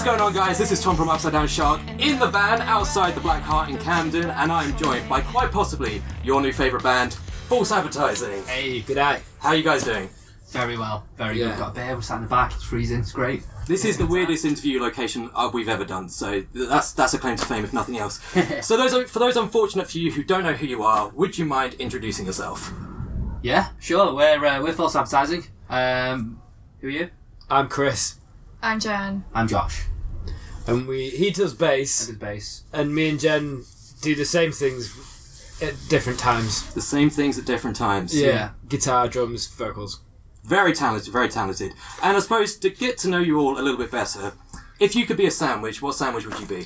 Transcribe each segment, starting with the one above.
going on, guys? This is Tom from Upside Down Shark in the van outside the Black Heart in Camden, and I'm joined by quite possibly your new favourite band, False Advertising. Hey, good day. How are you guys doing? Very well, very good. Got a beer, we're sat in the back, it's freezing, it's great. This is the weirdest interview location we've ever done, so that's a claim to fame, if nothing else. So for those unfortunate few who don't know who you are, would you mind introducing yourself? Yeah, sure. We're False Advertising. Who are you? I'm Chris. I'm Jen. I'm Josh. And he does bass. I did bass. And me and Jen do the same things at different times. The same things at different times. Yeah. Guitar, drums, vocals. Very talented, very talented. And I suppose to get to know you all a little bit better, if you could be a sandwich, what sandwich would you be?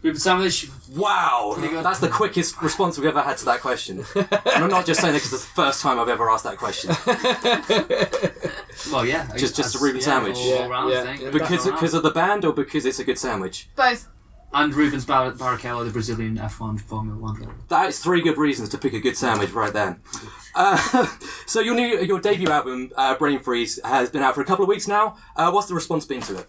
Reuben sandwich. Wow, that's the quickest response we've ever had to that question. And I'm not just saying that because it's the first time I've ever asked that question. Well, yeah. Just a Reuben sandwich. Because of the band or because it's a good sandwich? Both. And Rubens Barrichello, the Brazilian F1 Formula 1 driver. That is 3 good reasons to pick a good sandwich right then. So your debut album, Brainfreeze, has been out for a couple of weeks now. What's the response been to it?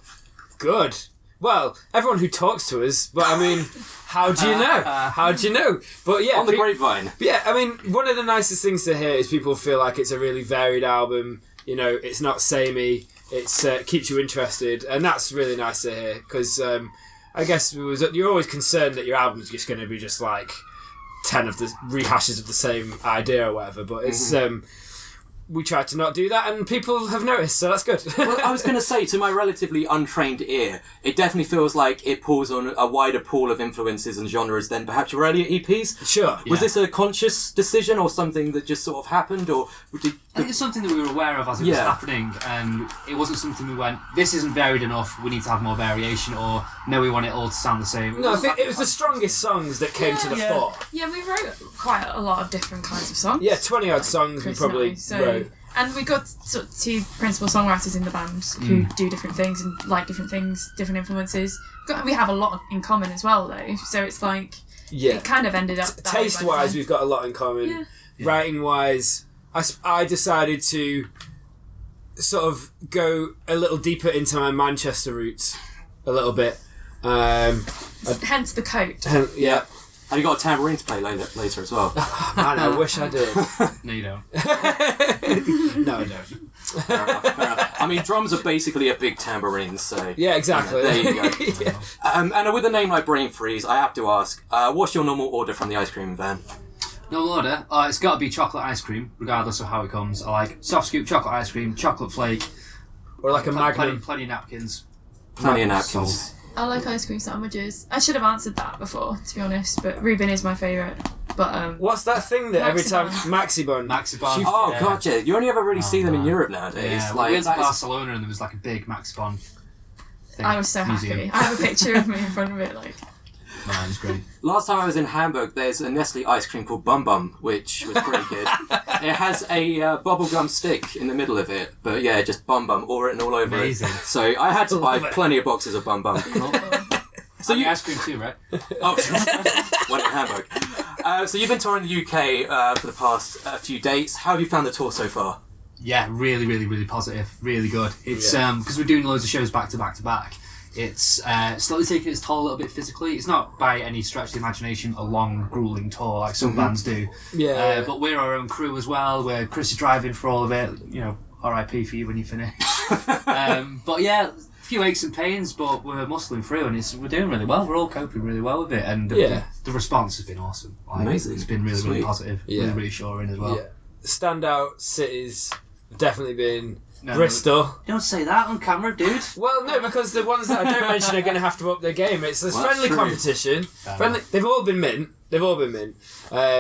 Good. Well, everyone who talks to us, but I mean, how do you know? How do you know? But yeah, on the grapevine. Yeah, I mean, one of the nicest things to hear is people feel like it's a really varied album. You know, it's not samey. It keeps you interested, and that's really nice to hear. Because I guess you're always concerned that your album's just going to be just like 10 of the rehashes of the same idea or whatever. But it's we tried to not do that, and people have noticed, so that's good. Well, I was going to say, to my relatively untrained ear, it definitely feels like it pulls on a wider pool of influences and genres than perhaps your earlier EPs. Sure. Was this a conscious decision or something that just sort of happened, or I think it's something that we were aware of as it was happening, and it wasn't something we went, this isn't varied enough, we need to have more variation, or no, we want it all to sound the same. No, I think it was the strongest songs that came to the fore. Yeah, we wrote quite a lot of different kinds of songs. Yeah, 20 odd songs Chris we probably wrote. And we got sort of 2 principal songwriters in the band who do different things and like different things, different influences. We have a lot in common as well, though, so it's like it kind of ended up that taste-wise, we've got a lot in common. Yeah. Writing-wise, I decided to sort of go a little deeper into my Manchester roots a little bit. Hence the coat. Yeah. Have you got a tambourine to play later as well? Man, I wish I did. No, you don't. No, I don't. Fair enough. I mean, drums are basically a big tambourine, so... Yeah, exactly. There you go. And with a name like Brainfreeze, I have to ask, what's your normal order from the ice cream van? Normal order? It's got to be chocolate ice cream, regardless of how it comes. I like soft scoop chocolate ice cream, chocolate flake. Or like a Magnum. Plenty of napkins. Plenty of napkins. I like ice cream sandwiches. I should have answered that before, to be honest, but Reuben is my favourite. But what's that thing that every time... Maxi Bun. Oh, gotcha. You only ever really see them in Europe nowadays. Yeah, we went to Barcelona and there was like a big Maxi Bun thing. I was so happy. I have a picture of me in front of it, like... Man, it's great. Last time I was in Hamburg, there's a Nestle ice cream called Bum Bum, which was pretty good. It has a bubblegum stick in the middle of it, but yeah, just Bum Bum all written all over it. So I had to buy plenty of boxes of Bum Bum. So you ice cream too, right? Oh, went in Hamburg. So you've been touring the UK for the past few dates. How have you found the tour so far? Yeah, really, really, really positive. Really good. It's because we're doing loads of shows back to back to back. It's slowly taking its toll a little bit physically. It's not by any stretch of the imagination a long, gruelling tour like some bands do. Yeah. But we're our own crew as well. Where Chris is driving for all of it. You know, R.I.P. for you when you finish. But yeah, a few aches and pains, but we're muscling through, and we're doing really well. We're all coping really well with it, and the response has been awesome. Amazing. It's been really, really positive. Really reassuring as well. Yeah. Standout cities have definitely been. Bristol. Don't say that on camera, dude. Well, no, because the ones that I don't mention are going to have to up their game. It's this friendly competition. Friendly. They've all been mint.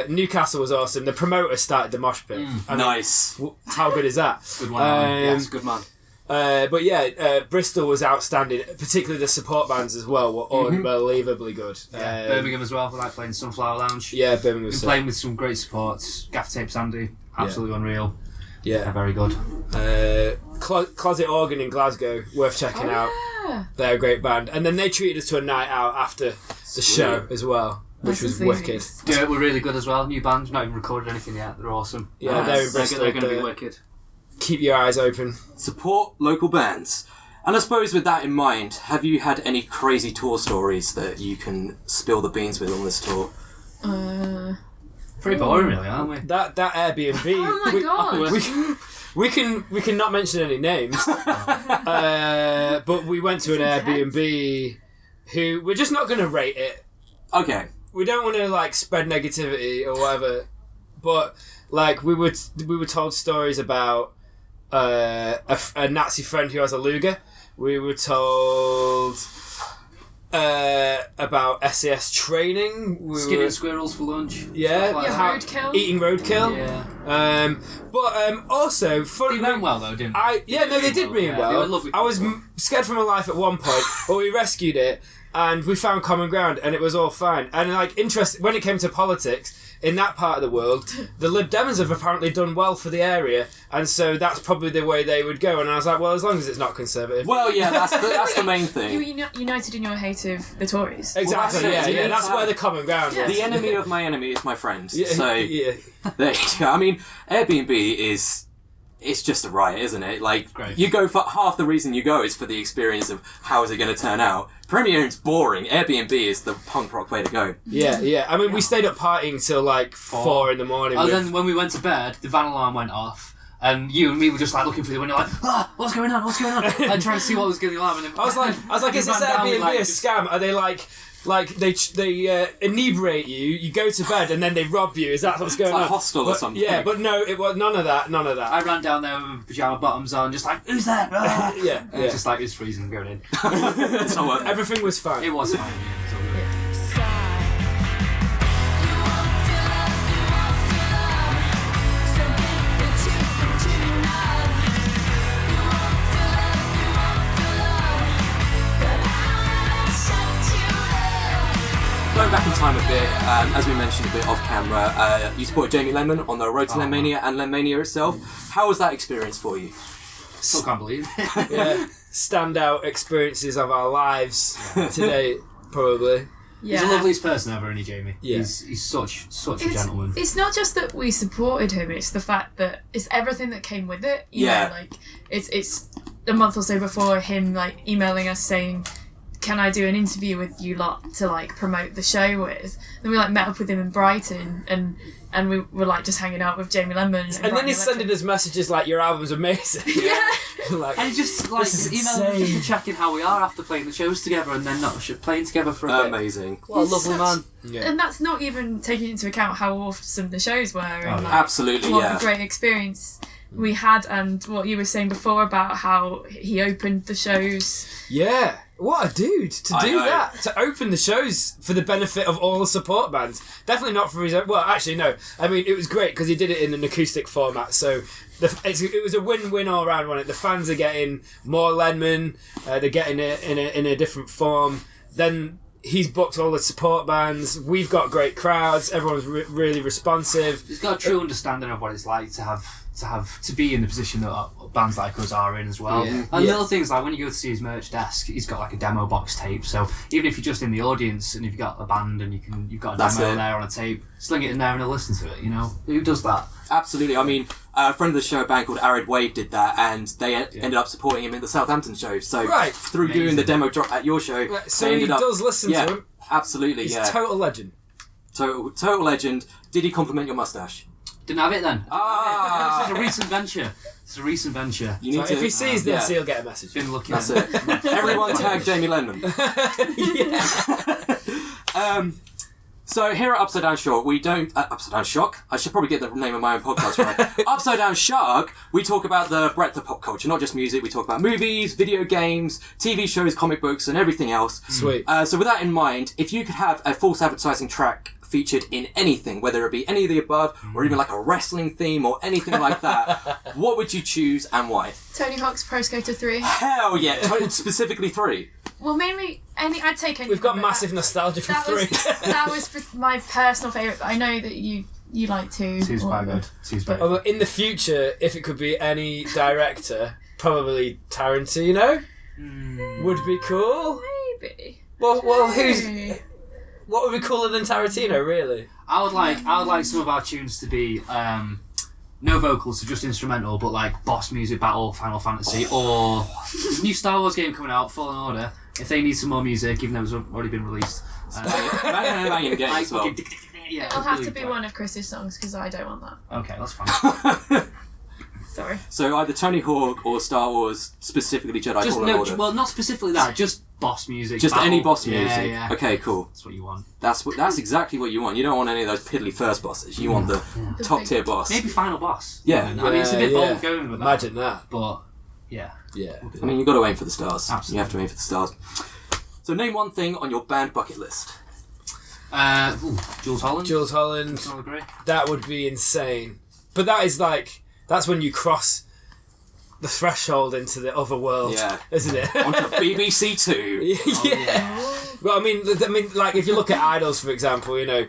Newcastle was awesome. The promoter started the mosh pit. Nice. How good is that? Good one. Yes, good man. But yeah, Bristol was outstanding. Particularly the support bands as well were unbelievably good. Birmingham as well. We like playing Sunflower Lounge. Yeah, Birmingham. Been playing with some great supports. Gaff Tape Sandy, absolutely unreal. Yeah, very good. Closet Organ in Glasgow, worth checking out. Yeah. They're a great band, and then they treated us to a night out after the show as well, which was wicked. Yeah, we're really good as well. New band, not even recorded anything yet. They're awesome. Yeah, they're in Bristol. They're going to be wicked. Keep your eyes open. Support local bands. And I suppose with that in mind, have you had any crazy tour stories that you can spill the beans with on this tour? Pretty boring, really, aren't we? That Airbnb. Oh my god! We can not mention any names, but we went to an Airbnb who we're just not going to rate it. Okay. We don't want to like spread negativity or whatever, but like we were told stories about a Nazi friend who has a Luger. We were told about SAS training. Skinning squirrels for lunch. Yeah, Like roadkill. Eating roadkill. Yeah. But also, They went well though, didn't they? they did mean well. They were lovely I was people. scared for my life at one point, but we rescued it and we found common ground, and it was all fine. And like, when it came to politics in that part of the world, the Lib Dems have apparently done well for the area, and so that's probably the way they would go. And I was like, well, as long as it's not conservative. Well, yeah, that's the main thing. You were united in your hate of the Tories. Exactly. Well, yeah. That's where the common ground was. The enemy of my enemy is my friend. Yeah, So, yeah. there you go. I mean, Airbnb it's just a riot, isn't it? Like, Great. you go for half the reason you go is for the experience of how is it going to turn out. Premiering's boring. Airbnb is the punk rock way to go. Yeah. I mean, we stayed up partying till like 4 in the morning. And with- then when we went to bed, the van alarm went off. And you and me were just like looking through the window, like, what's going on? And trying to see what was going on. And then I was like, is this Airbnb a scam? Are they like they inebriate you? You go to bed and then they rob you. Is that what's going like on? Hostel or something. Yeah, but no, it was none of that. I ran down there with pyjama bottoms on, just like, who's that? Yeah. And just like, it's freezing going in. So, Everything was fine. It was fine. Going back in time a bit, as we mentioned a bit off camera, you supported Jamie Lemon on the Road to Lemania and Lemania itself. How was that experience for you? Still can't believe it. Yeah, standout experiences of our lives today, probably. Yeah. He's the loveliest person ever, isn't he, Jamie? Yeah. He's such a gentleman. It's not just that we supported him; it's the fact that it's everything that came with it. You Yeah. know, like it's a month or so before him like emailing us saying, "Can I do an interview with you lot to like promote the show with?" And we like met up with him in Brighton, and we were like just hanging out with Jamie Lemon. And then he's sending us messages like, "Your album's amazing." Yeah. Like, And he's just like This is emailing insane. just checking how we are after playing the shows together and then not playing together for a bit. Amazing. What a He's lovely such- man. yeah. And that's not even taking into account how awesome the shows were and like, Absolutely, what yeah. a great experience we had, and what you were saying before about how he opened the shows. Yeah, what a dude to I do know. that, to open the shows for the benefit of all the support bands. Definitely not for his own. Well, actually, no. I mean, it was great because he did it in an acoustic format, so it was a win-win all around, wasn't it? The fans are getting more Lenman, they're getting it in a different form. Then he's booked all the support bands. We've got great crowds. Everyone's really responsive. He's got a true understanding of what it's like to be in the position that bands like us are in as well. Yeah. And Yeah. little things like when you go to see his merch desk, he's got like a demo box tape. So even if you're just in the audience and you've got a band and you've got a That's demo it. there on a tape, sling it in there and he'll listen to it. You know, who does that? Absolutely. I mean, a friend of the show, a band called Arid Wave, did that, and they ended up supporting him in the Southampton show. So Right. through doing the demo drop at your show, So they he ended up, does listen yeah, to him. absolutely, He's yeah. a total legend. Total legend. Did he compliment your mustache? Didn't have it then. Ah. This is a recent venture. It's a recent venture. You So need to. if he sees this, yeah. he'll get a message. Been looking. That's it. Everyone tag Jamie Lenman. So here at Upside Down Shock, we don't... Upside Down Shock? I should probably get the name of my own podcast right. Upside Down Shark, we talk about the breadth of pop culture, not just music. We talk about movies, video games, TV shows, comic books, and everything else. Sweet. So with that in mind, if you could have a false advertising track featured in anything, whether it be any of the above, or even like a wrestling theme or anything like that, what would you choose and why? Tony Hawk's Pro Skater 3. Hell yeah! Specifically 3. Well, mainly I'd take any. We've got but massive that- nostalgia for That 3. was my personal favourite. But I know that you like 2. Two's or quite whatever. good. Two's very Although in the future, if it could be any director, probably Tarantino would be cool. Maybe. Well, what would be cooler than Tarantino, really? I would like some of our tunes to be no vocals, so just instrumental, but like boss music battle, Final Fantasy, or new Star Wars game coming out, Fallen Order. If they need some more music, even though it's already been released. Banging game as well. Yeah, It'll have to be one of Chris's songs because I don't want that. Okay, that's fine. Sorry. So either Tony Hawk or Star Wars, specifically Jedi Fallen Order. Well, not specifically that. Just boss music. Just battle. any boss music. Yeah. Okay, cool. That's what you want. That's exactly what you want. You don't want any of those piddly first bosses. You want the top tier boss. Maybe final boss. Yeah. I mean, it's a bit bold going with that. Imagine that. But yeah. I mean, you've got to aim for the stars. Absolutely. You have to aim for the stars. So name one thing on your band bucket list. Jules Holland. Jules Holland. I'll agree. That would be insane. But that is like, that's when you cross the threshold into the other world, isn't it? Onto BBC Two. Well, I mean, like if you look at Idols, for example, you know,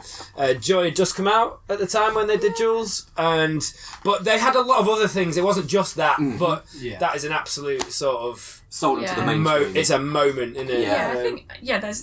Joy had just come out at the time when they did Jules, but they had a lot of other things. It wasn't just that, but that is an absolute sort of sold into the mainstream. It's a moment, isn't it? Yeah, I think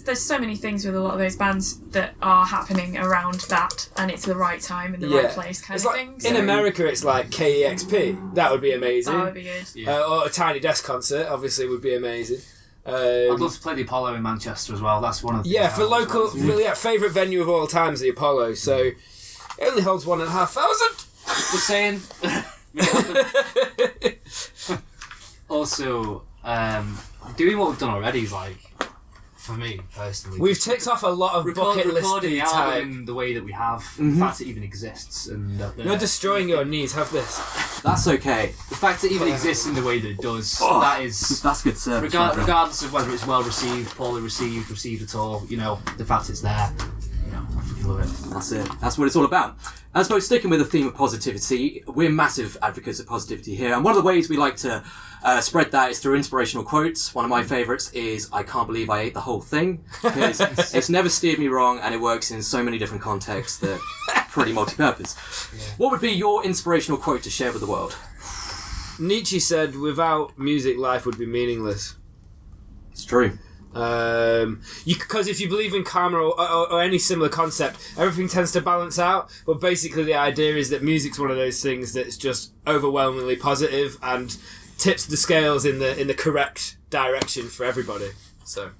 there's so many things with a lot of those bands that are happening around that, and it's the right time and the right place kind it's of like, thing. In America, it's like KEXP. That would be amazing. That would be good. Yeah. Or a Tiny Desk concert, obviously, would be amazing. I'd love to play the Apollo in Manchester as well. That's one of the for local, favourite venue of all time is the Apollo. So it only holds 1,500. Just saying. Also, doing what we've done already is like, for me personally, we've ticked off a lot of bucket recording the list type. album the way that we have. The fact it even exists, and You're destroying your knees. Have this. That's okay. The fact it even exists in the way that it does, that's good service. Regardless of whether it's well received, poorly received at all, you know, the fact it's there, you know, I fucking love it. That's it. That's what it's all about. I suppose sticking with the theme of positivity, we're massive advocates of positivity here, and one of the ways we like to spread that is through inspirational quotes. One of my favourites is, "I can't believe I ate the whole thing," because it's never steered me wrong, and it works in so many different contexts that pretty multi-purpose. What would be your inspirational quote to share with the world? Nietzsche said, "Without music, life would be meaningless." It's true. Because if you believe in karma or any similar concept, everything tends to balance out. But basically, the idea is that music's one of those things that's just overwhelmingly positive and tips the scales in the correct direction for everybody. So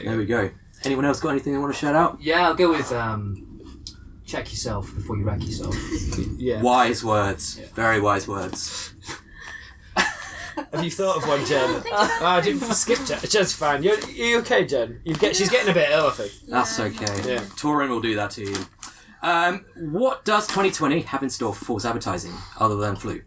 there we go. Anyone else got anything they want to shout out? Yeah, I'll go with check yourself before you wreck yourself. Yeah. Wise words. Very wise words. Have you thought of one, Jen? I didn't skip Jen. Jen's fine. You okay, Jen? She's getting a bit ill, I think. That's okay. Yeah. Touring will do that to you. What does 2020 have in store for False Advertising, other than flu?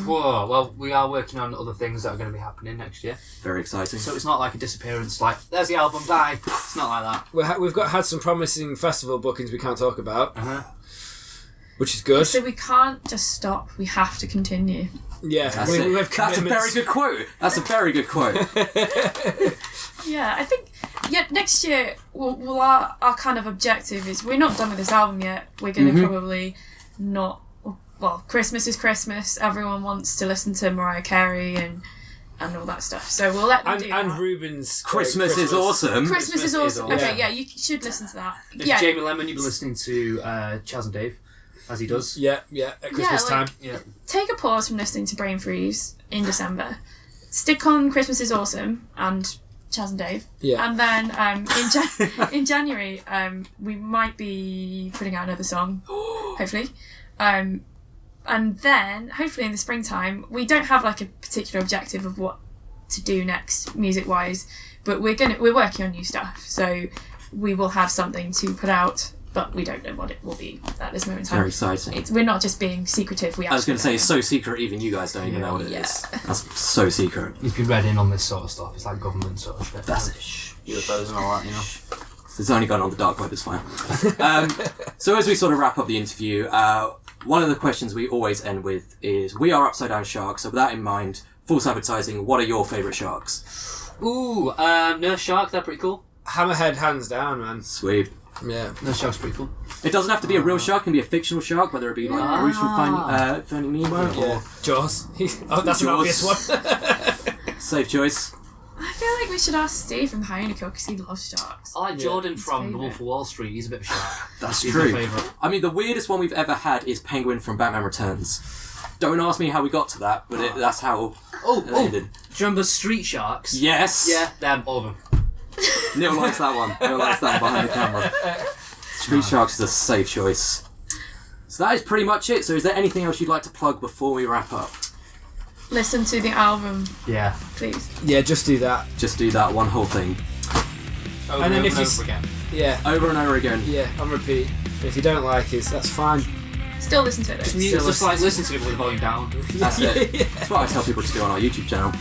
Well, we are working on other things that are going to be happening next year. Very exciting. So it's not like a disappearance, like, there's the album, bye. It's not like that. We've had some promising festival bookings we can't talk about. Which is good. So we can't just stop. We have to continue. Yeah, That's that's a very good quote. That's a very good quote. Yeah, I think next year our kind of objective is we're not done with this album yet. We're going to probably not. Well, Christmas is Christmas. Everyone wants to listen to Mariah Carey and all that stuff. So we'll let them do that. And Ruben's Christmas is awesome. Christmas is awesome. Yeah. Okay, yeah, you should listen to that. If Jamie Lemon, you've been listening to Chaz and Dave, as he does. Yeah, at Christmas time. Yeah. Take a pause from listening to Brainfreeze in December. Stick on Christmas is Awesome and Chaz and Dave. Yeah. And then in January, we might be putting out another song, hopefully. And then, hopefully in the springtime, we don't have like a particular objective of what to do next music-wise, but we're working on new stuff. So we will have something to put out, but we don't know what it will be at this moment in time. Very exciting. We're not just being secretive. I was going to say, it's so secret, even you guys don't even know what it is. That's so secret. He's been read in on this sort of stuff. It's like government sort of shit. That's it. UFOs and all that, you know. It's only gone on the dark web, it's fine. So as we sort of wrap up the interview, one of the questions we always end with is, we are Upside Down Sharks, so with that in mind, False Advertising, what are your favourite sharks? Ooh, Nurse Shark, they're pretty cool. Hammerhead, hands down, man. Sweet. Yeah. Nurse Shark's pretty cool. It doesn't have to be a real shark, it can be a fictional shark, whether it be like Bruce from Finding Nemo or Jaws. That's Jaws. an obvious one. Safe choice. I feel feel like we should ask Steve from Hyenakill because he loves sharks. I like Jordan from The favourite. Wolf of Wall Street. He's a bit of a shark. That's He's true. my favourite. I mean, the weirdest one we've ever had is Penguin from Batman Returns. Don't ask me how we got to that, but that's how it ended. Do you remember Street Sharks? Yes! Yeah, them, all of them. Neil likes that one. Neil likes that one behind the camera. Street Sharks is a safe choice. So that is pretty much it. So is there anything else you'd like to plug before we wrap up? Listen to the album, Yeah. please. Yeah, just do that. Just do that one whole thing. Over And then and if over, you and over again. Yeah, Over and over again. yeah, on repeat. If you don't like us, that's fine. Still listen to it. Just, though. just like listen to it with the volume down. That's it. That's what I tell people to do on our YouTube channel.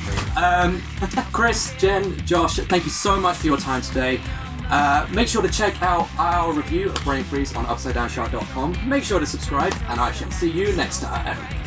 Chris, Jen, Josh, thank you so much for your time today. Make sure to check out our review of Brainfreeze on UpsideDownShark.com. Make sure to subscribe, and I shall see you next time.